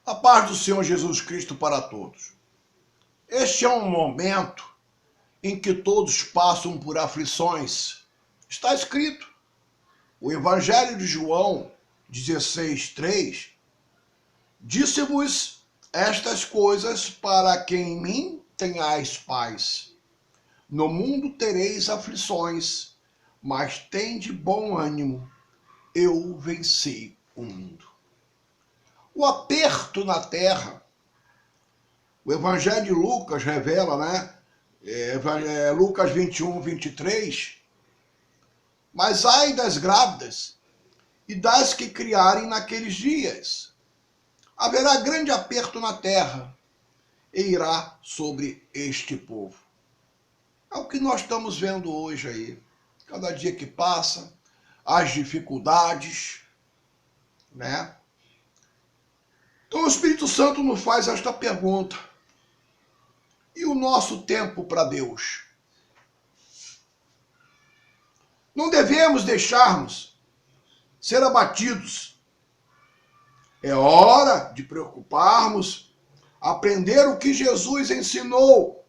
A paz do Senhor Jesus Cristo para todos. Este é um momento em que todos passam por aflições. Está escrito. O Evangelho de João 16:3 disse-vos estas coisas para que em mim tenhais paz. No mundo tereis aflições, mas tende bom ânimo. Eu venci o mundo. O aperto na terra, o Evangelho de Lucas revela, Lucas 21:23, mas ai das grávidas e das que criarem naqueles dias. Haverá grande aperto na terra e irá sobre este povo. É o que nós estamos vendo hoje aí. Cada dia que passa, as dificuldades, né? Então o Espírito Santo nos faz esta pergunta. E o nosso tempo para Deus? Não devemos deixarmos ser abatidos. É hora de preocuparmos, aprender o que Jesus ensinou.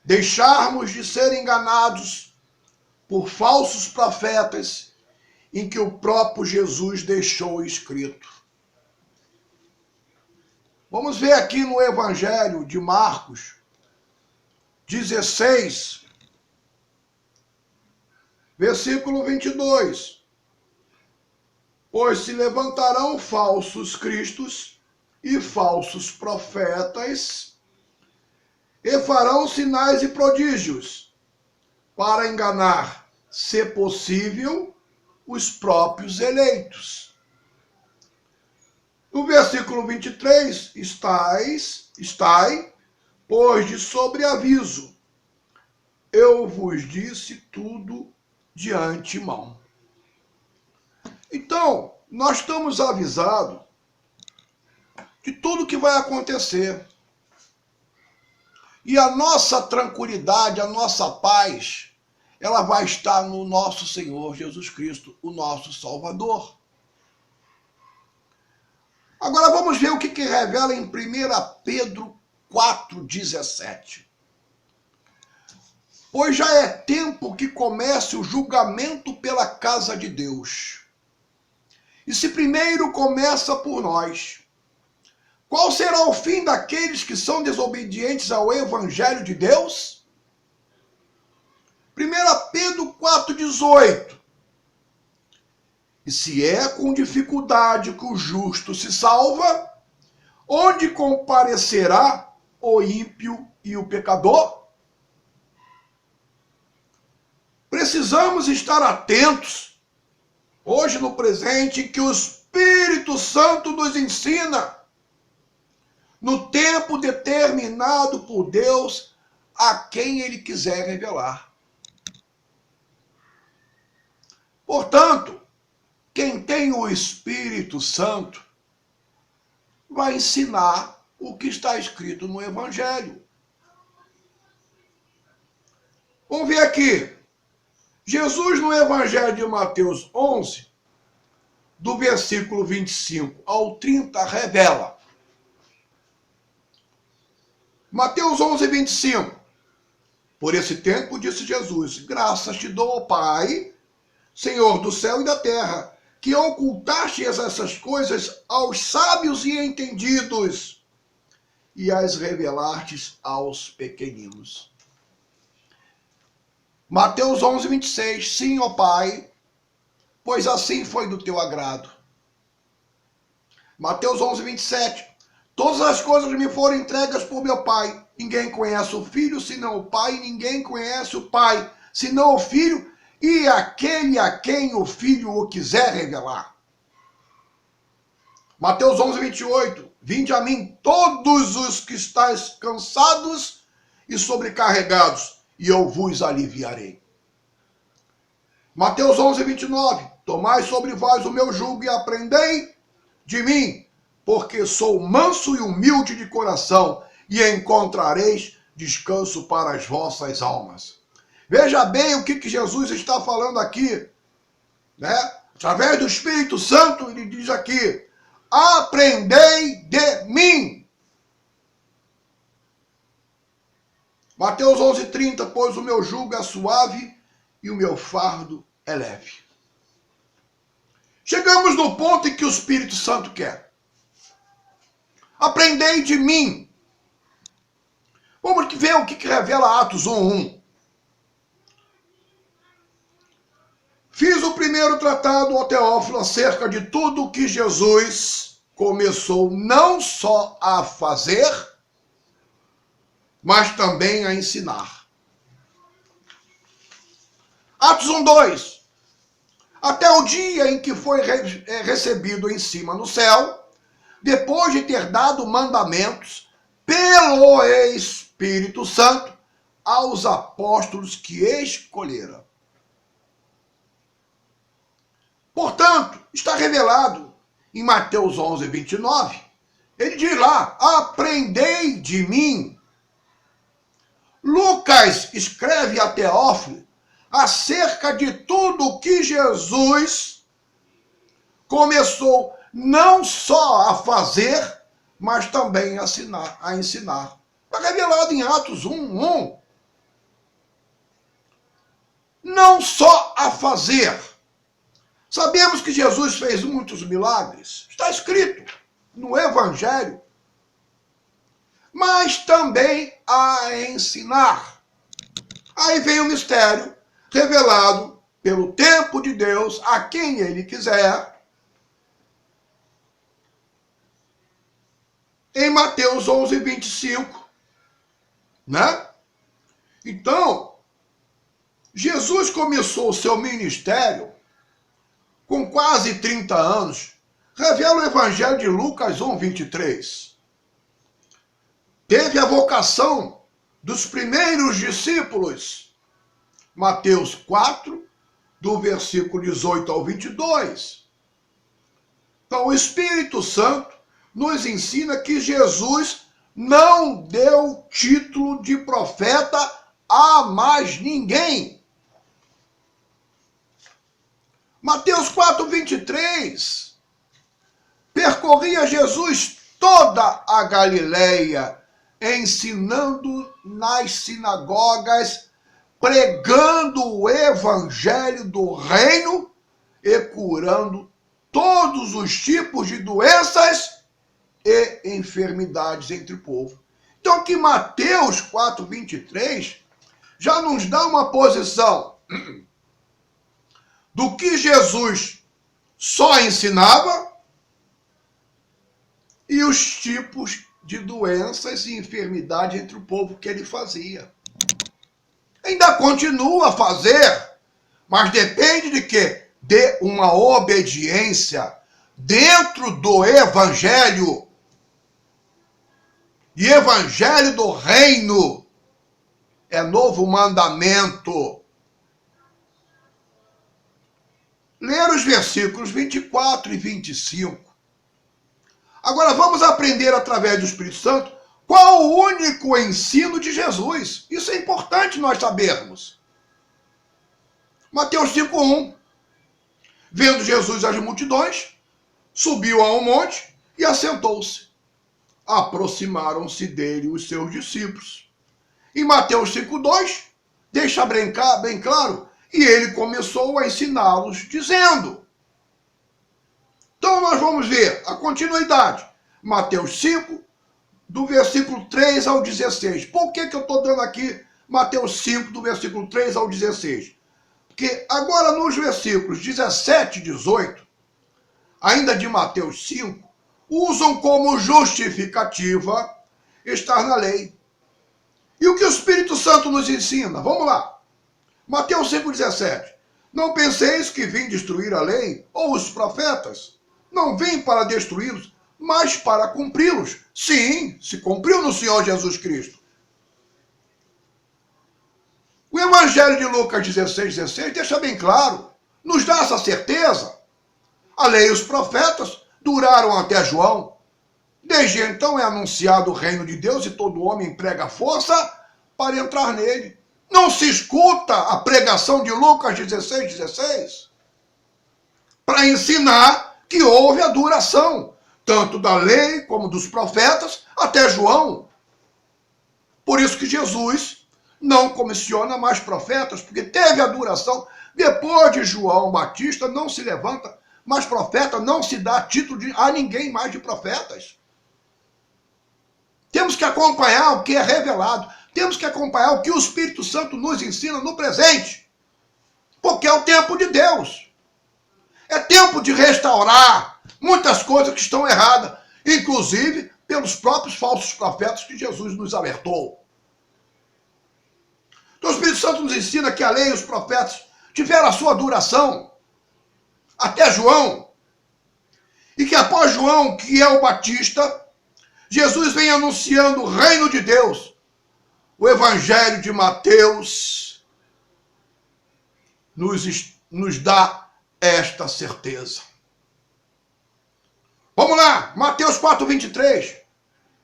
Deixarmos de ser enganados por falsos profetas em que o próprio Jesus deixou escrito. Vamos ver aqui no Evangelho de Marcos 16, versículo 22. Pois se levantarão falsos cristos e falsos profetas e farão sinais e prodígios para enganar, se possível, os próprios eleitos. No versículo 23, estai, pois de sobreaviso, eu vos disse tudo de antemão. Então, nós estamos avisados de tudo que vai acontecer. E a nossa tranquilidade, a nossa paz, ela vai estar no nosso Senhor Jesus Cristo, o nosso Salvador. Agora vamos ver o que revela em 1 Pedro 4,17. Pois já é tempo que comece o julgamento pela casa de Deus. E se primeiro começa por nós, qual será o fim daqueles que são desobedientes ao Evangelho de Deus? 1 Pedro 4,18. E se é com dificuldade que o justo se salva, onde comparecerá o ímpio e o pecador? Precisamos estar atentos, hoje no presente, que o Espírito Santo nos ensina, no tempo determinado por Deus, a quem Ele quiser revelar. Portanto, quem tem o Espírito Santo vai ensinar o que está escrito no Evangelho. Vamos ver aqui. Jesus, no Evangelho de Mateus 11, do versículo 25 ao 30, revela. Mateus 11, 25. Por esse tempo, disse Jesus, graças te dou, ó Pai, Senhor do céu e da terra, que ocultastes essas coisas aos sábios e entendidos e as revelastes aos pequeninos. Mateus 11, 26. Sim, ó Pai, pois assim foi do teu agrado. Mateus 11, 27. Todas as coisas me foram entregas por meu Pai. Ninguém conhece o Filho senão o Pai, ninguém conhece o Pai senão o Filho, e aquele a quem o Filho o quiser revelar. Mateus 11, 28. Vinde a mim todos os que estáis cansados e sobrecarregados, e eu vos aliviarei. Mateus 11, 29. Tomai sobre vós o meu jugo e aprendei de mim, porque sou manso e humilde de coração, e encontrareis descanso para as vossas almas. Veja bem o que Jesus está falando aqui, né? Através do Espírito Santo, ele diz aqui, aprendei de mim. Mateus 11:30, pois o meu jugo é suave e o meu fardo é leve. Chegamos no ponto em que o Espírito Santo quer. Aprendei de mim. Vamos ver o que revela Atos 1:1. Fiz o primeiro tratado ao Teófilo acerca de tudo o que Jesus começou não só a fazer, mas também a ensinar. Atos 1:2. Até o dia em que foi recebido em cima no céu, depois de ter dado mandamentos pelo Espírito Santo aos apóstolos que escolhera. Portanto, está revelado em Mateus 11:29, ele diz lá, aprendei de mim. Lucas escreve a Teófilo acerca de tudo o que Jesus começou não só a fazer, mas também a ensinar. Está revelado em Atos 1:1. Não só a fazer. Sabemos que Jesus fez muitos milagres. Está escrito no Evangelho. Mas também a ensinar. Aí vem o mistério revelado pelo tempo de Deus a quem ele quiser. Em Mateus 11:25. Né? Então, Jesus começou o seu ministério com quase 30 anos. Revela o Evangelho de Lucas 1:23. Teve a vocação dos primeiros discípulos. Mateus 4, do versículo 18 ao 22. Então, o Espírito Santo nos ensina que Jesus não deu título de profeta a mais ninguém. Mateus 4:23. Percorria Jesus toda a Galileia, ensinando nas sinagogas, pregando o evangelho do reino e curando todos os tipos de doenças e enfermidades entre o povo. Então aqui Mateus 4:23 já nos dá uma posição do que Jesus só ensinava e os tipos de doenças e enfermidades entre o povo que ele fazia. Ainda continua a fazer, mas depende de quê? De uma obediência dentro do evangelho. E evangelho do reino é novo mandamento. Ler os versículos 24 e 25. Agora vamos aprender através do Espírito Santo qual o único ensino de Jesus. Isso é importante nós sabermos. Mateus 5:1. Vendo Jesus as multidões, subiu a um monte e assentou-se. Aproximaram-se dele os seus discípulos. Em Mateus 5:2, deixa bem claro, e ele começou a ensiná-los, dizendo. Então nós vamos ver a continuidade. Mateus 5, do versículo 3 ao 16. Por que eu estou dando aqui Mateus 5, do versículo 3 ao 16? Porque agora nos versículos 17 e 18, ainda de Mateus 5, usam como justificativa estar na lei. E o que o Espírito Santo nos ensina? Vamos lá. Mateus 5,17. Não penseis que vim destruir a lei ou os profetas. Não vim para destruí-los, mas para cumpri-los. Sim, se cumpriu no Senhor Jesus Cristo. O Evangelho de Lucas 16:16 deixa bem claro, nos dá essa certeza. A lei e os profetas duraram até João. Desde então é anunciado o reino de Deus e todo homem prega força para entrar nele. Não se escuta a pregação de Lucas 16:16 para ensinar que houve a duração. tanto da lei como dos profetas, até João. Por isso que Jesus não comissiona mais profetas, porque teve a duração. Depois de João Batista, não se levanta mais profeta, não se dá título a ninguém mais de profetas. Temos que acompanhar o que é revelado. Temos que acompanhar o que o Espírito Santo nos ensina no presente. Porque é o tempo de Deus. É tempo de restaurar muitas coisas que estão erradas, inclusive pelos próprios falsos profetas que Jesus nos alertou. Então o Espírito Santo nos ensina que a lei e os profetas tiveram a sua duração até João, e que após João, que é o Batista, Jesus vem anunciando o reino de Deus. O Evangelho de Mateus nos dá esta certeza. Vamos lá, Mateus 4:23.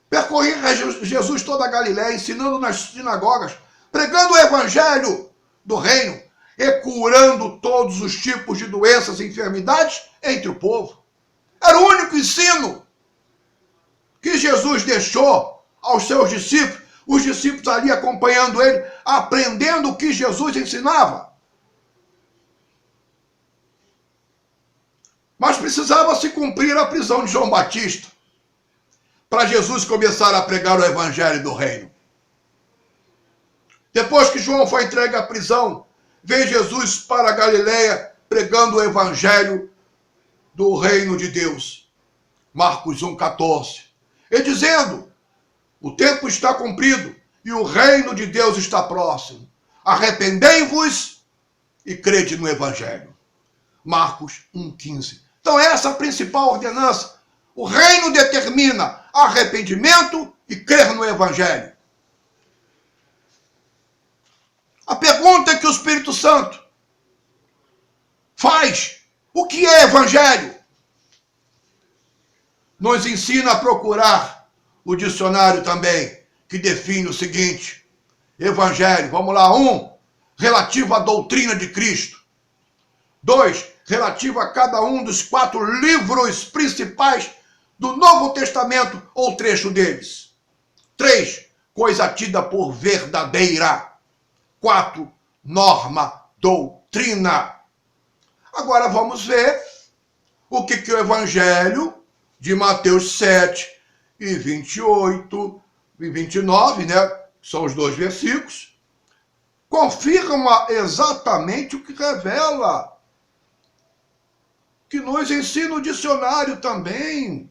Percorria Jesus toda a Galiléia, ensinando nas sinagogas, pregando o Evangelho do reino e curando todos os tipos de doenças e enfermidades entre o povo. Era o único ensino que Jesus deixou aos seus discípulos, os discípulos ali acompanhando ele, aprendendo o que Jesus ensinava. Mas precisava se cumprir a prisão de João Batista para Jesus começar a pregar o Evangelho do reino. Depois que João foi entregue à prisão, veio Jesus para a Galiléia pregando o Evangelho do reino de Deus. Marcos 1:14. E dizendo, o tempo está cumprido e o reino de Deus está próximo. Arrependei-vos e crede no Evangelho. Marcos 1:15. Então essa é a principal ordenança. O reino determina arrependimento e crer no Evangelho. A pergunta que o Espírito Santo faz: o que é Evangelho? Nos ensina a procurar o dicionário também, que define o seguinte: Evangelho, vamos lá, 1, relativo à doutrina de Cristo. 2, relativo a cada um dos 4 livros principais do Novo Testamento ou trecho deles. 3, coisa tida por verdadeira. 4, norma, doutrina. Agora vamos ver o que o Evangelho de Mateus 7 e 28 e 29, né? São os 2 versículos, confirma exatamente o que revela, que nos ensina o dicionário também.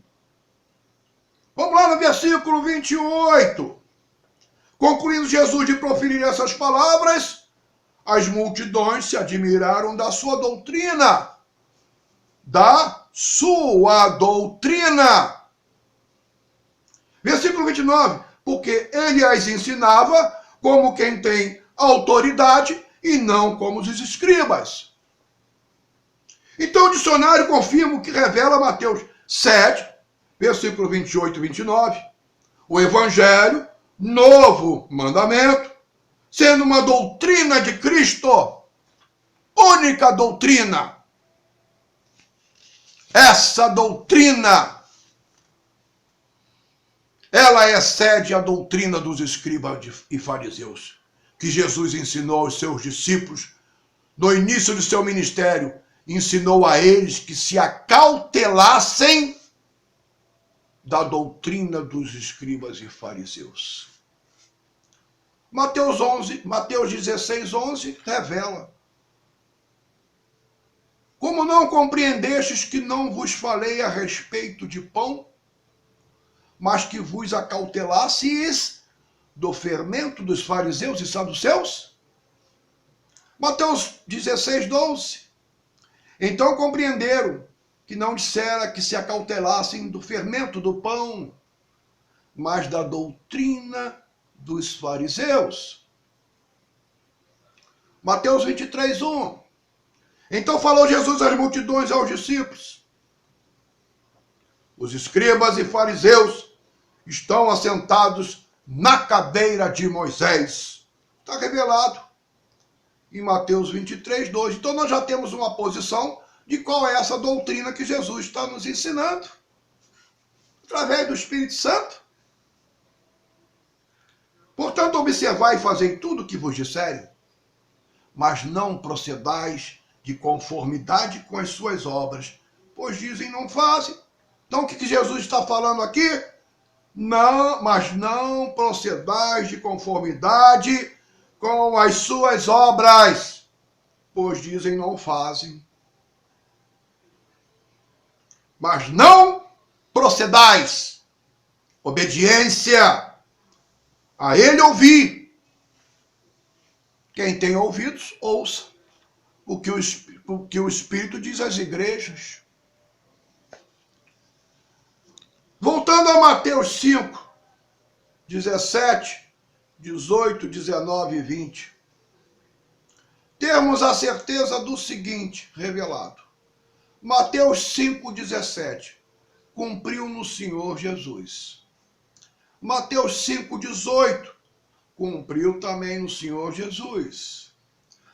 Vamos lá no versículo 28. Concluindo Jesus de proferir essas palavras, as multidões se admiraram da sua doutrina. Da sua doutrina. Versículo 29. Porque ele as ensinava como quem tem autoridade e não como os escribas. Então o dicionário confirma o que revela Mateus 7, versículo 28 e 29. O Evangelho, novo mandamento, sendo uma doutrina de Cristo, única doutrina. Essa doutrina, ela excede a doutrina dos escribas e fariseus, que Jesus ensinou aos seus discípulos no início do seu ministério. Ensinou a eles que se acautelassem da doutrina dos escribas e fariseus. Mateus 16:11 revela: como não compreendestes que não vos falei a respeito de pão, mas que vos acautelasseis do fermento dos fariseus e saduceus? Mateus 16:12. Então compreenderam que não dissera que se acautelassem do fermento do pão, mas da doutrina dos fariseus. Mateus 23:1. Então falou Jesus às multidões e aos discípulos: os escribas e fariseus estão assentados na cadeira de Moisés. Está revelado em Mateus 23:2. Então nós já temos uma posição de qual é essa doutrina que Jesus está nos ensinando. através do Espírito Santo. Portanto, observai e fazei tudo o que vos disserem, mas não procedais de conformidade com as suas obras, pois dizem não fazem. Então, o que Jesus está falando aqui? Não, mas não procedais de conformidade com as suas obras, pois dizem não fazem. Mas não procedais. Obediência. A ele ouvir. Quem tem ouvidos, ouça o que o Espírito diz às igrejas. Voltando a Mateus 5, 17, 18, 19 e 20. Temos a certeza do seguinte revelado. Mateus 5, 17. Cumpriu no Senhor Jesus. Mateus 5, 18. Cumpriu também no Senhor Jesus.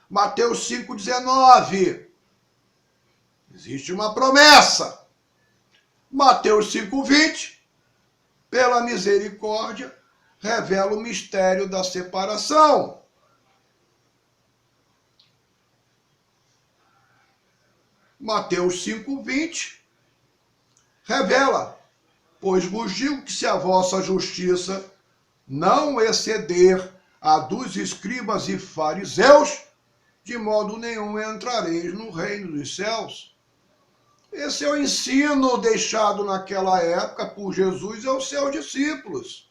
Mateus 5, 19. Existe uma promessa. Mateus 5, 20. Pela misericórdia, revela o mistério da separação. Mateus 5, 20. Revela: pois vos digo que se a vossa justiça não exceder a dos escribas e fariseus, de modo nenhum entrareis no reino dos céus. Esse é o ensino deixado naquela época por Jesus aos seus discípulos,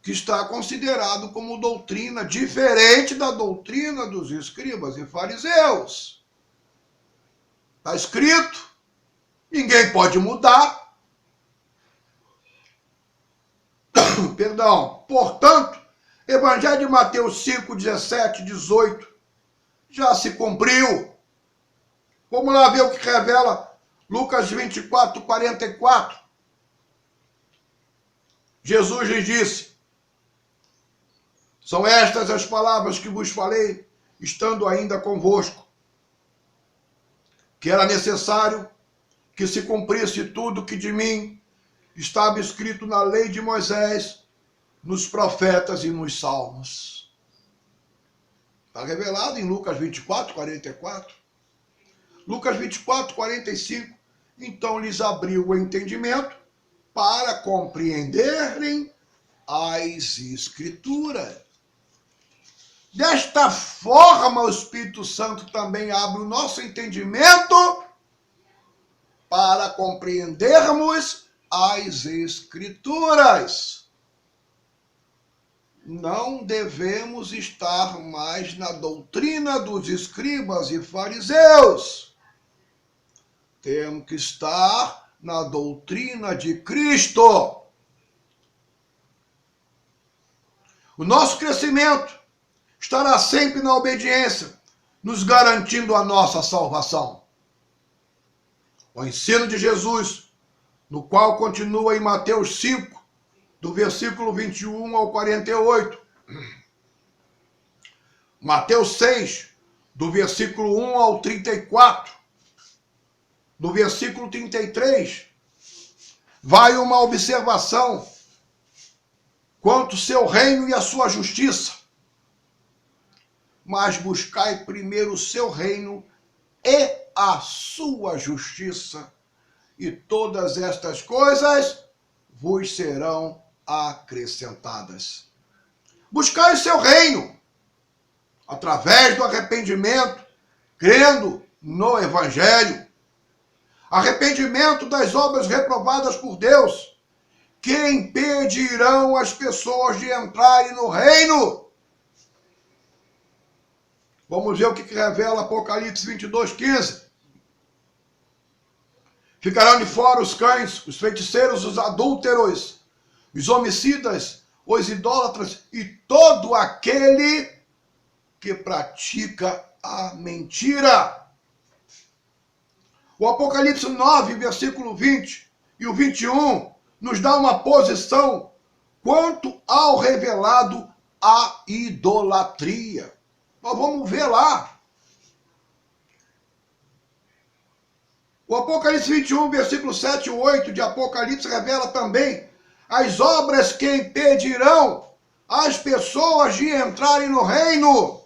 que está considerado como doutrina diferente da doutrina dos escribas e fariseus. Está escrito, ninguém pode mudar. Perdão. Portanto, Evangelho de Mateus 5, 17, 18 já se cumpriu. Vamos lá ver o que revela Lucas 24, 44. Jesus lhes disse: são estas as palavras que vos falei, estando ainda convosco, que era necessário que se cumprisse tudo que de mim estava escrito na lei de Moisés, nos profetas e nos salmos. Está revelado em Lucas 24, 44. Lucas 24, 45. Então lhes abriu o entendimento para compreenderem as Escrituras. Desta forma, o Espírito Santo também abre o nosso entendimento para compreendermos as Escrituras. Não devemos estar mais na doutrina dos escribas e fariseus. Temos que estar na doutrina de Cristo. O nosso crescimento estará sempre na obediência, nos garantindo a nossa salvação. O ensino de Jesus, no qual continua em Mateus 5, do versículo 21 ao 48. Mateus 6, do versículo 1 ao 34. No versículo 33, vai uma observação quanto ao seu reino e a sua justiça. Mas buscai primeiro o seu reino e a sua justiça, e todas estas coisas vos serão acrescentadas. Buscai o seu reino através do arrependimento, crendo no Evangelho. Arrependimento das obras reprovadas por Deus, que impedirão as pessoas de entrarem no reino. Vamos ver o que revela Apocalipse 22, 15. Ficarão de fora os cães, os feiticeiros, os adúlteros, os homicidas, os idólatras e todo aquele que pratica a mentira. O Apocalipse 9, versículo 20 e o 21 nos dá uma posição quanto ao revelado a idolatria. Nós vamos ver lá. O Apocalipse 21, versículo 7 e 8 de Apocalipse revela também as obras que impedirão as pessoas de entrarem no reino.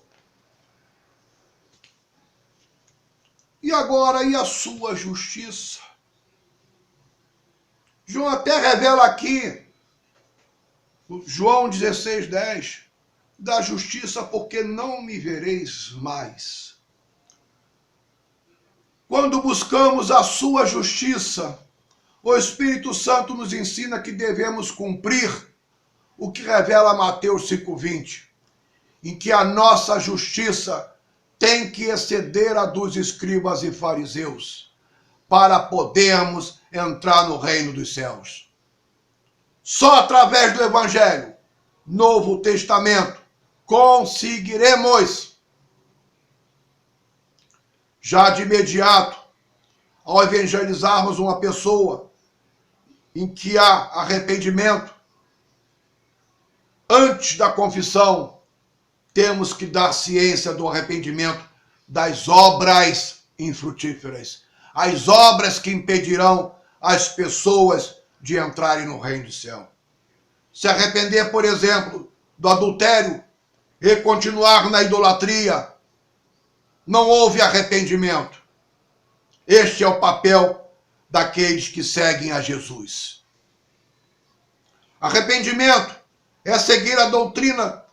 E agora, e a sua justiça? João até revela aqui, João 16, 10, da justiça, porque não me vereis mais. Quando buscamos a sua justiça, o Espírito Santo nos ensina que devemos cumprir o que revela Mateus 5,20, em que a nossa justiça tem que exceder a dos escribas e fariseus, para podermos entrar no reino dos céus. Só através do Evangelho, Novo Testamento, conseguiremos. Já de imediato, ao evangelizarmos uma pessoa em que há arrependimento, antes da confissão, temos que dar ciência do arrependimento das obras infrutíferas, as obras que impedirão as pessoas de entrarem no reino do céu. Se arrepender, por exemplo, do adultério e continuar na idolatria, não houve arrependimento. Este é o papel daqueles que seguem a Jesus. Arrependimento é seguir a doutrina.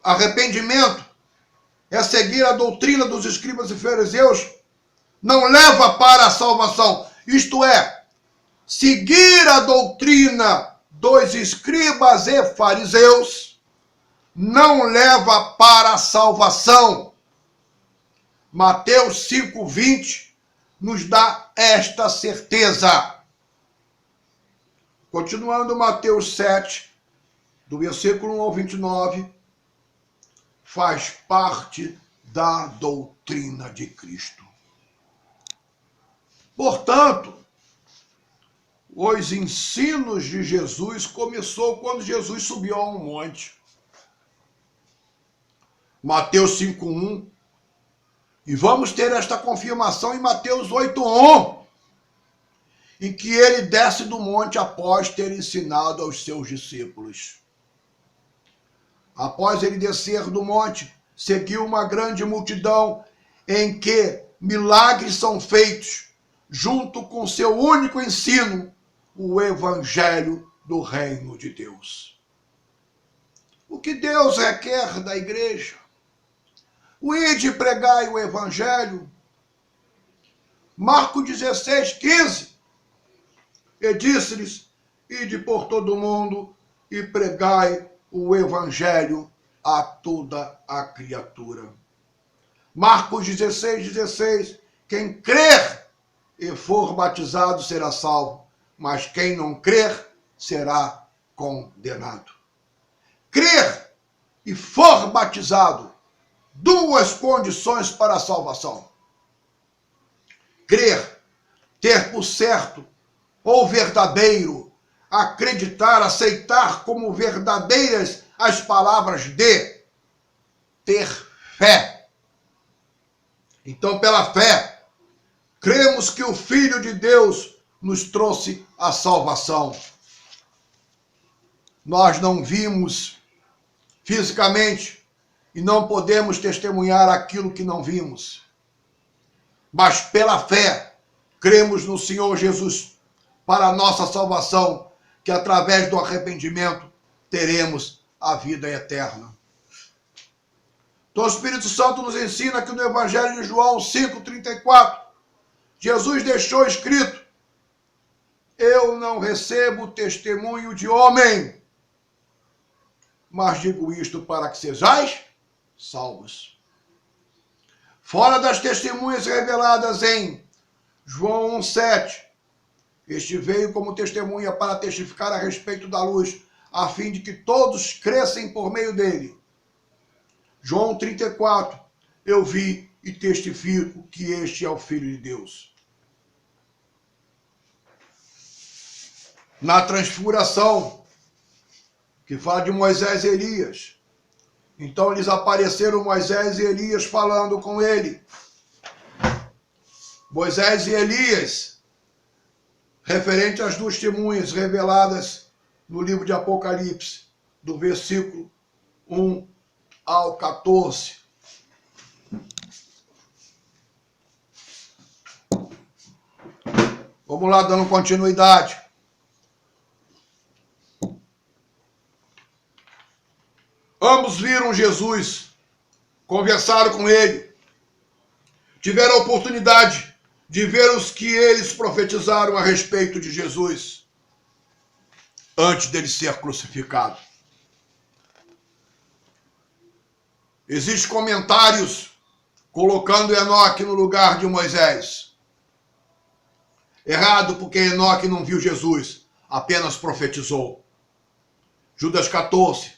Arrependimento é seguir a doutrina dos escribas e fariseus. Não leva para a salvação. Isto é, seguir a doutrina dos escribas e fariseus não leva para a salvação. Mateus 5,20 nos dá esta certeza. Continuando, Mateus 7, do versículo 1 ao 29, faz parte da doutrina de Cristo. Portanto, os ensinos de Jesus começou quando Jesus subiu a um monte. Mateus 5,1. E vamos ter esta confirmação em Mateus 8,1, em que ele desce do monte após ter ensinado aos seus discípulos. Após ele descer do monte, seguiu uma grande multidão em que milagres são feitos, junto com seu único ensino, o Evangelho do Reino de Deus. O que Deus requer da igreja? O ide pregai o Evangelho. Marcos 16, 15. E disse-lhes, ide por todo o mundo e pregai o Evangelho a toda a criatura. Marcos 16, 16. Quem crer e for batizado será salvo, mas quem não crer será condenado. Crer e for batizado, duas condições para a salvação. Crer, ter por certo ou verdadeiro, acreditar, aceitar como verdadeiras as palavras de ter fé. Então, pela fé, cremos que o Filho de Deus nos trouxe a salvação. Nós não vimos fisicamente e não podemos testemunhar aquilo que não vimos. Mas pela fé, cremos no Senhor Jesus para a nossa salvação, que através do arrependimento teremos a vida eterna. Então o Espírito Santo nos ensina que no Evangelho de João 5,34, Jesus deixou escrito: eu não recebo testemunho de homem, mas digo isto para que sejais salvos. Fora das testemunhas reveladas em João 1,7, este veio como testemunha para testificar a respeito da luz, a fim de que todos crescem por meio dele. João 34, eu vi e testifico que este é o Filho de Deus. Na transfiguração, que fala de Moisés e Elias, então lhes apareceram Moisés e Elias falando com ele. Moisés e Elias referente às duas testemunhas reveladas no livro de Apocalipse, do versículo 1 ao 14. Vamos lá, dando continuidade. Ambos viram Jesus, conversaram com ele, tiveram a oportunidade de ver os que eles profetizaram a respeito de Jesus antes dele ser crucificado. Existem comentários colocando Enoque no lugar de Moisés. Errado, porque Enoque não viu Jesus, apenas profetizou. Judas 14.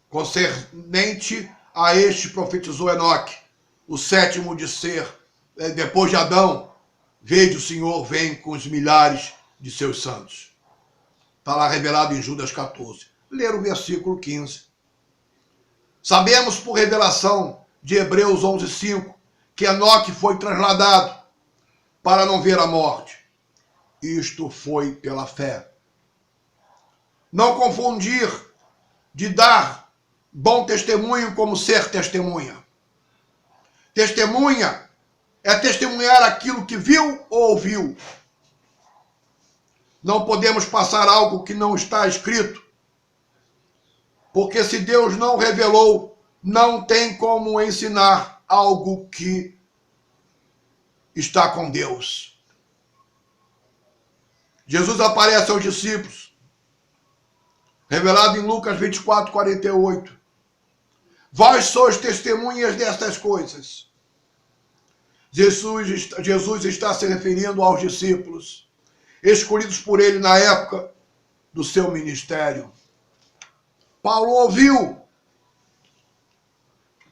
Concernente a este profetizou Enoque, o sétimo de ser, depois de Adão, veja o Senhor vem com os milhares de seus santos. Está lá revelado em Judas 14. Ler o versículo 15. Sabemos por revelação de Hebreus 11:5 que Enoque foi trasladado para não ver a morte. Isto foi pela fé. Não confundir de dar bom testemunho como ser testemunha. Testemunha é testemunhar aquilo que viu ou ouviu. Não podemos passar algo que não está escrito, porque se Deus não revelou, não tem como ensinar algo que está com Deus. Jesus aparece aos discípulos, revelado em Lucas 24:48. Vós sois testemunhas destas coisas. Jesus está se referindo aos discípulos, escolhidos por ele na época do seu ministério. Paulo ouviu,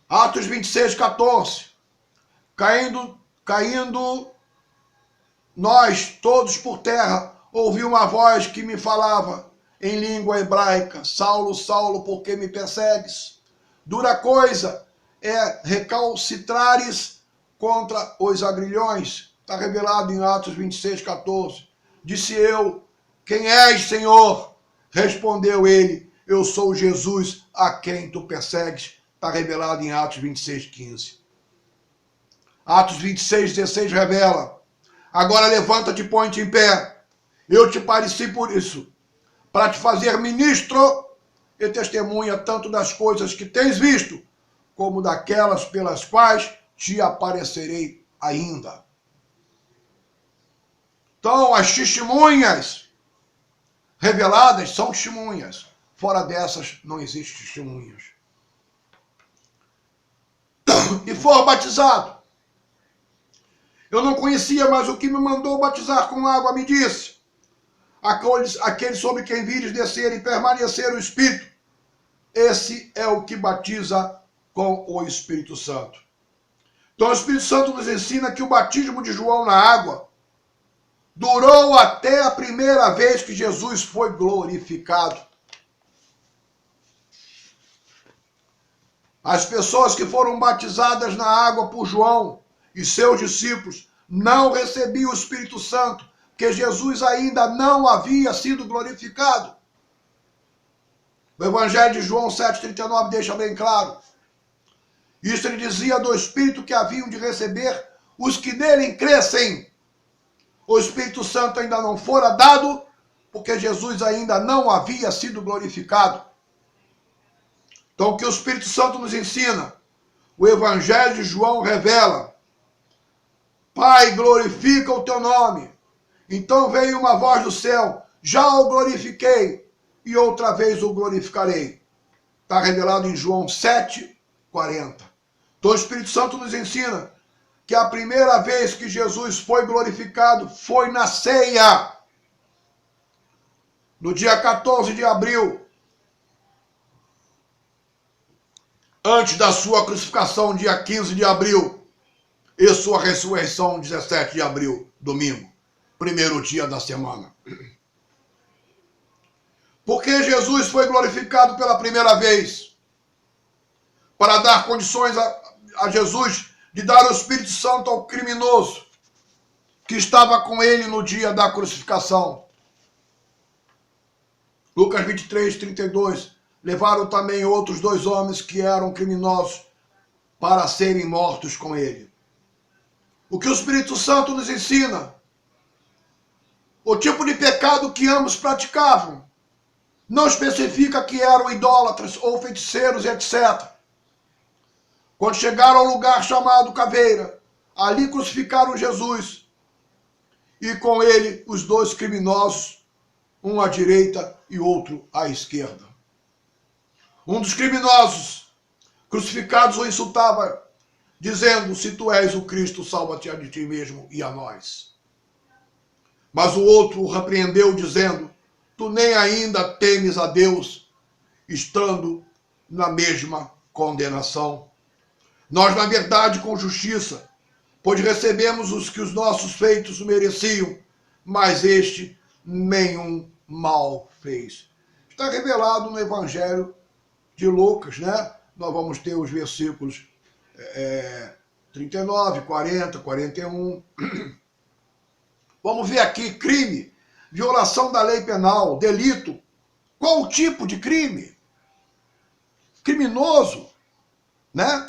Atos 26:14, caindo nós todos por terra, ouvi uma voz que me falava em língua hebraica: Saulo, Saulo, por que me persegues? Dura coisa é recalcitrares contra os agrilhões. Está revelado em Atos 26:14. Disse eu: quem és, Senhor? Respondeu ele: eu sou Jesus a quem tu persegues. Está revelado em Atos 26:15. Atos 26:16 revela: agora levanta-te e põe-te em pé. Eu te pareci por isso, para te fazer ministro e testemunha tanto das coisas que tens visto, como daquelas pelas quais te aparecerei ainda. Então, as testemunhas reveladas são testemunhas. Fora dessas, não existem testemunhas. E for batizado. Eu não conhecia, mas o que me mandou batizar com água me disse: aqueles sobre quem vires descer e permanecer o Espírito, esse é o que batiza com o Espírito Santo. Então o Espírito Santo nos ensina que o batismo de João na água durou até a primeira vez que Jesus foi glorificado. As pessoas que foram batizadas na água por João e seus discípulos não recebiam o Espírito Santo, porque Jesus ainda não havia sido glorificado. O Evangelho de João 7,39 deixa bem claro. Isso ele dizia do Espírito que haviam de receber os que nele crescem. O Espírito Santo ainda não fora dado, porque Jesus ainda não havia sido glorificado. Então, o que o Espírito Santo nos ensina? O Evangelho de João revela: Pai, glorifica o teu nome. Então veio uma voz do céu: já o glorifiquei, e outra vez o glorificarei. Está revelado em João 7:40. Então o Espírito Santo nos ensina que a primeira vez que Jesus foi glorificado foi na ceia. No dia 14 de abril, antes da sua crucificação, dia 15 de abril, e sua ressurreição, 17 de abril, domingo, primeiro dia da semana. Porque Jesus foi glorificado pela primeira vez, para dar condições a Jesus de dar o Espírito Santo ao criminoso, que estava com ele no dia da crucificação. Lucas 23, 32. Levaram também outros 2 homens que eram criminosos para serem mortos com ele. O que o Espírito Santo nos ensina? O tipo de pecado que ambos praticavam. Não especifica que eram idólatras ou feiticeiros, etc. Quando chegaram ao lugar chamado Caveira, ali crucificaram Jesus. E com ele os 2 criminosos, um à direita e outro à esquerda. Um dos criminosos crucificados o insultava, dizendo: se tu és o Cristo, salva-te a de ti mesmo e a nós. Mas o outro o repreendeu, dizendo: tu nem ainda temes a Deus, estando na mesma condenação. Nós, na verdade, com justiça, pois recebemos os que os nossos feitos mereciam, mas este nenhum mal fez. Está revelado no Evangelho de Lucas, né? Nós vamos ter os versículos 39, 40, 41. Vamos ver aqui: crime, violação da lei penal, delito. Qual o tipo de crime? Criminoso, né?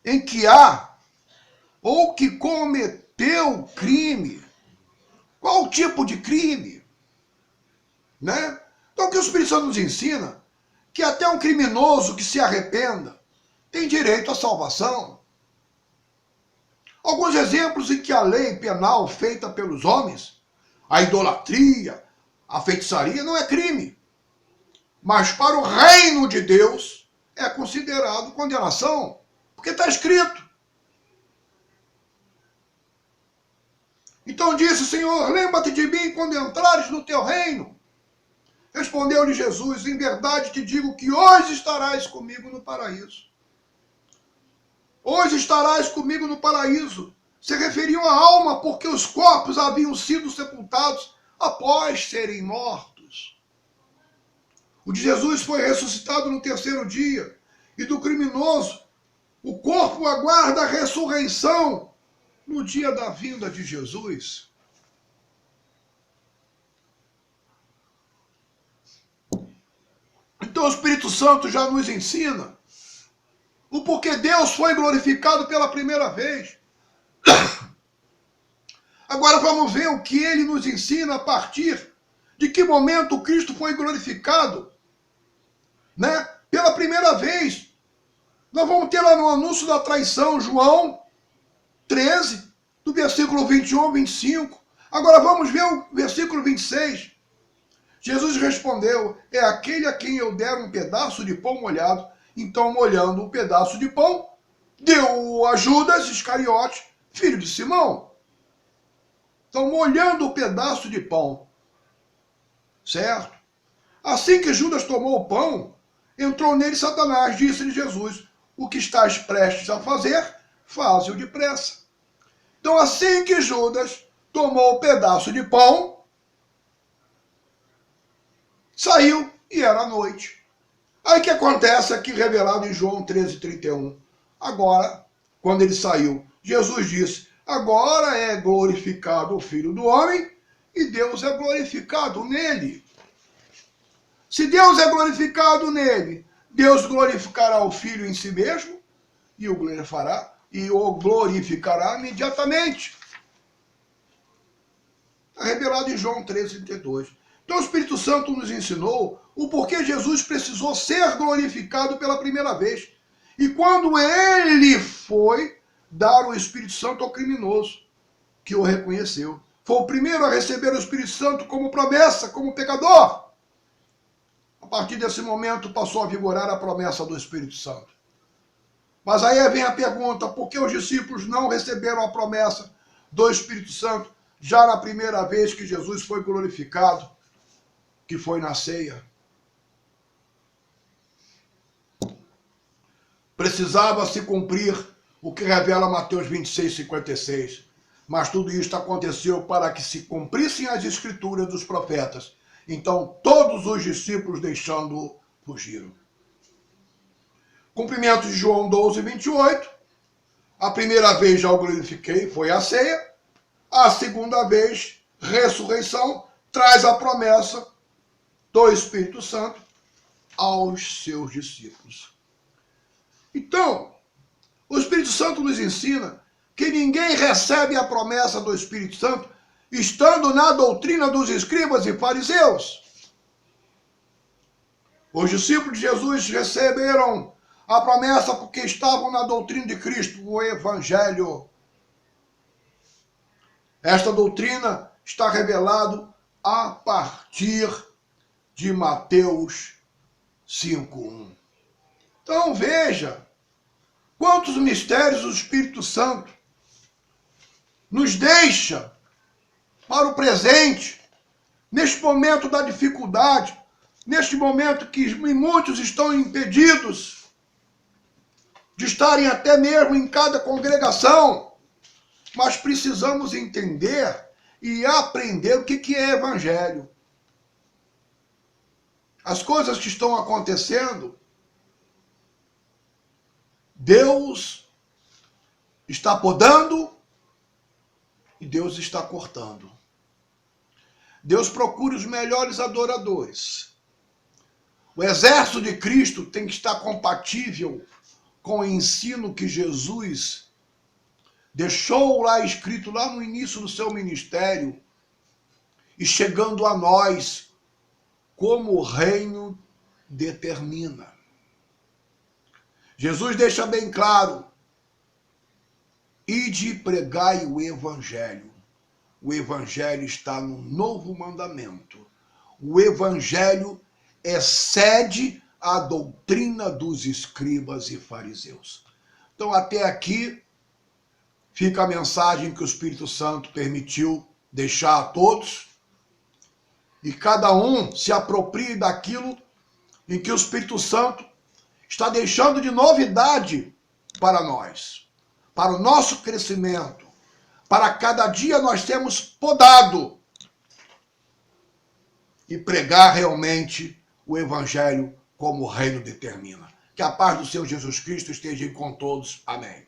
Em que há ou que cometeu crime. Qual o tipo de crime? Né? Então o que o Espírito Santo nos ensina? Que até um criminoso que se arrependa tem direito à salvação. Alguns exemplos em que a lei penal feita pelos homens, a idolatria, a feitiçaria, não é crime. Mas para o reino de Deus é considerado condenação, porque está escrito. Então disse: Senhor, lembra-te de mim quando entrares no teu reino. Respondeu-lhe Jesus: em verdade te digo que hoje estarás comigo no paraíso. Hoje estarás comigo no paraíso. Se referiam à alma, porque os corpos haviam sido sepultados após serem mortos. O de Jesus foi ressuscitado no 3º dia, e do criminoso, o corpo aguarda a ressurreição no dia da vinda de Jesus. Então o Espírito Santo já nos ensina o porquê Deus foi glorificado pela primeira vez. Agora vamos ver o que ele nos ensina a partir de que momento Cristo foi glorificado, né? Pela primeira vez. Nós vamos ter lá no anúncio da traição, João 13, do versículo 21 ao 25. Agora vamos ver o versículo 26. Jesus respondeu: é aquele a quem eu der um pedaço de pão molhado. Então, molhando um pedaço de pão, deu a Judas Iscariote, filho de Simão. Então, molhando o pedaço de pão, certo? Assim que Judas tomou o pão, entrou nele Satanás. Disse-lhe Jesus: o que estás prestes a fazer, faze-o depressa. Então, assim que Judas tomou o pedaço de pão, saiu e era noite. Aí o que acontece aqui, revelado em João 13, 31. Agora, quando ele saiu, Jesus disse: agora é glorificado o Filho do Homem e Deus é glorificado nele. Se Deus é glorificado nele, Deus glorificará o Filho em si mesmo e o glorificará imediatamente. Está revelado em João 13, 32. Então o Espírito Santo nos ensinou o porquê Jesus precisou ser glorificado pela primeira vez. E quando ele foi dar o Espírito Santo ao criminoso, que o reconheceu. Foi o primeiro a receber o Espírito Santo como promessa, como pecador. A partir desse momento passou a vigorar a promessa do Espírito Santo. Mas aí vem a pergunta: por que os discípulos não receberam a promessa do Espírito Santo já na primeira vez que Jesus foi glorificado, que foi na ceia? Precisava se cumprir o que revela Mateus 26, 56. Mas tudo isto aconteceu para que se cumprissem as escrituras dos profetas. Então todos os discípulos, deixando-o, fugiram. Cumprimento de João 12, 28. A primeira vez já o glorifiquei, foi a ceia. a segunda vez, ressurreição, traz a promessa do Espírito Santo aos seus discípulos. Então, o Espírito Santo nos ensina que ninguém recebe a promessa do Espírito Santo estando na doutrina dos escribas e fariseus. Os discípulos de Jesus receberam a promessa porque estavam na doutrina de Cristo, o Evangelho. Esta doutrina está revelada a partir de Mateus 5:1. Então veja quantos mistérios o Espírito Santo nos deixa para o presente, neste momento da dificuldade, neste momento que muitos estão impedidos de estarem até mesmo em cada congregação, mas precisamos entender e aprender o que é evangelho. As coisas que estão acontecendo, Deus está podando e Deus está cortando. Deus procura os melhores adoradores. O exército de Cristo tem que estar compatível com o ensino que Jesus deixou lá escrito lá no início do seu ministério e chegando a nós como o reino determina. Jesus deixa bem claro: ide e pregai o evangelho. O evangelho está no novo mandamento. O evangelho excede a doutrina dos escribas e fariseus. Então, até aqui fica a mensagem que o Espírito Santo permitiu deixar a todos, e cada um se aproprie daquilo em que o Espírito Santo está deixando de novidade para nós, para o nosso crescimento, para cada dia nós termos podado e pregar realmente o evangelho como o reino determina. Que a paz do Senhor Jesus Cristo esteja com todos. Amém.